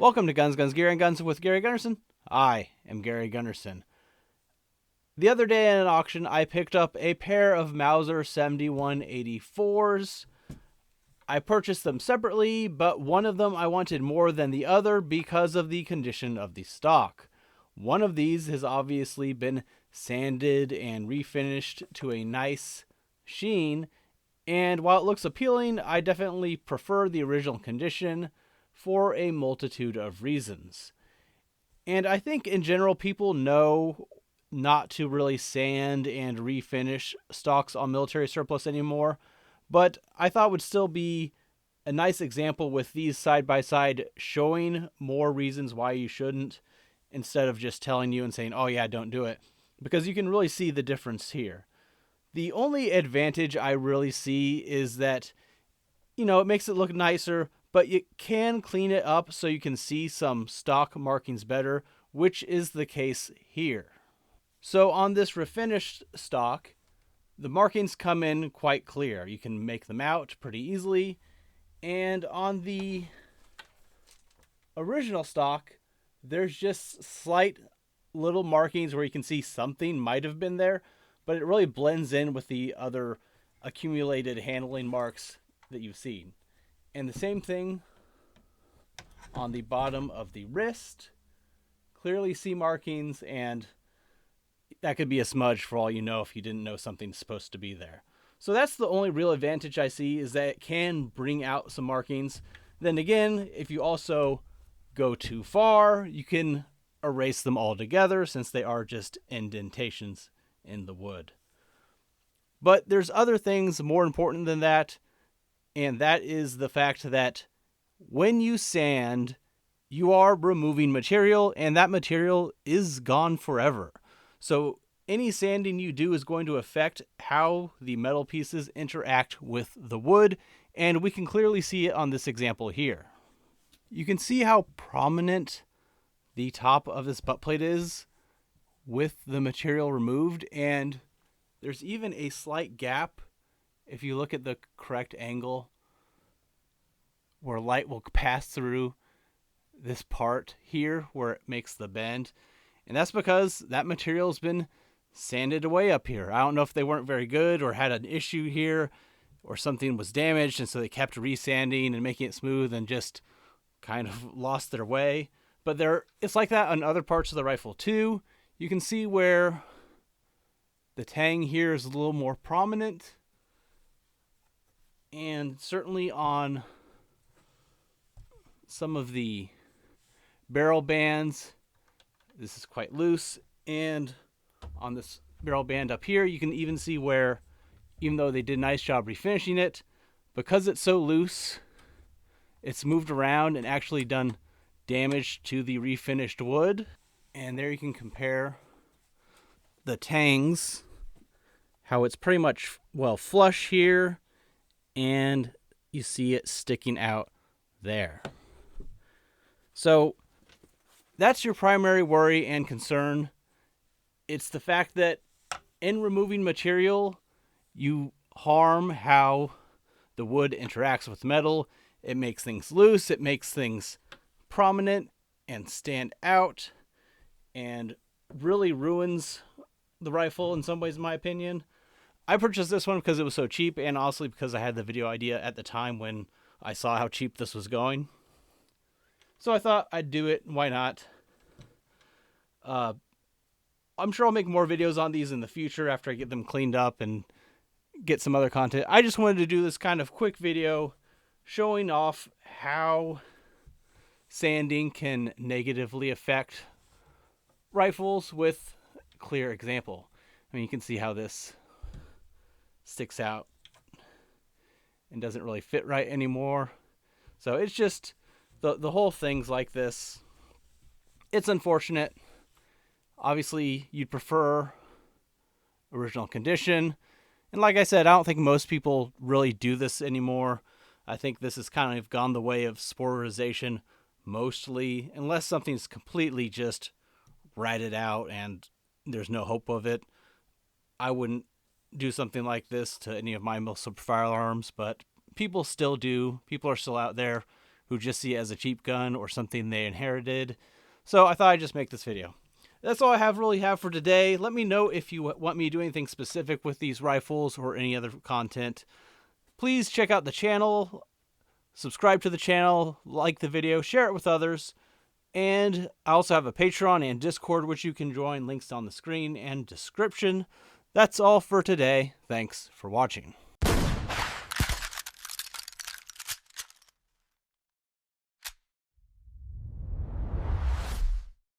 Welcome to Guns, Gear, and Guns with Gary Gunnarsson. I am Gary Gunnarsson. The other day at an auction, I picked up a pair of Mauser 7184s. I purchased them separately, but one of them I wanted more than the other because of the condition of the stock. One of these has obviously been sanded and refinished to a nice sheen, and while it looks appealing, I definitely prefer the original condition for a multitude of reasons. And I think in general people know not to really sand and refinish stocks on military surplus anymore, but I thought would still be a nice example with these side by side showing more reasons why you shouldn't, instead of just telling you and saying, oh yeah, don't do it, because you can really see the difference here. The only advantage I really see is that, it makes it look nicer, but you can clean it up so you can see some stock markings better, which is the case here. So on this refinished stock, the markings come in quite clear. You can make them out pretty easily. And on the original stock, there's just slight little markings where you can see something might have been there, but it really blends in with the other accumulated handling marks that you've seen. And the same thing on the bottom of the wrist. Clearly see markings, and that could be a smudge for all you know if you didn't know something's supposed to be there. So that's the only real advantage I see, is that it can bring out some markings. Then again, if you also go too far, you can erase them altogether since they are just indentations in the wood. But there's other things more important than that, and that is the fact that when you sand, you are removing material, and that material is gone forever. So any sanding you do is going to affect how the metal pieces interact with the wood, and we can clearly see it on this example here. You can see how prominent the top of this butt plate is with the material removed, and there's even a slight gap if you look at the correct angle where light will pass through this part here where it makes the bend. And that's because that material's been sanded away up here. I don't know if they weren't very good or had an issue here or something was damaged, and so they kept resanding and making it smooth and just kind of lost their way. But it's like that on other parts of the rifle too. You can see where the tang here is a little more prominent, and certainly on some of the barrel bands, this is quite loose, and on this barrel band up here, you can even see where, even though they did a nice job refinishing it, because it's so loose, it's moved around and actually done damage to the refinished wood. And there you can compare the tangs, how it's pretty much, flush here, and you see it sticking out there. So that's your primary worry and concern. It's the fact that in removing material, you harm how the wood interacts with metal. It makes things loose, it makes things prominent and stand out, and really ruins the rifle in some ways, in my opinion. I purchased this one because it was so cheap, and honestly because I had the video idea at the time when I saw how cheap this was going. So I thought I'd do it. Why not? I'm sure I'll make more videos on these in the future after I get them cleaned up and get some other content. I just wanted to do this kind of quick video showing off how sanding can negatively affect rifles with clear example. I mean, you can see how this sticks out and doesn't really fit right anymore. So it's just the whole thing's like this. It's unfortunate. Obviously, you'd prefer original condition. And like I said, I don't think most people really do this anymore. I think this has kind of gone the way of sporterization mostly, unless something's completely just ratted out and there's no hope of it. I wouldn't do something like this to any of my milsurp firearms, but people still do. People are still out there who just see it as a cheap gun or something they inherited. So I thought I'd just make this video. That's all I really have for today. Let me know if you want me to do anything specific with these rifles or any other content. Please check out the channel, subscribe to the channel, like the video, share it with others. And I also have a Patreon and Discord which you can join. Links on the screen and description. That's all for today. Thanks for watching.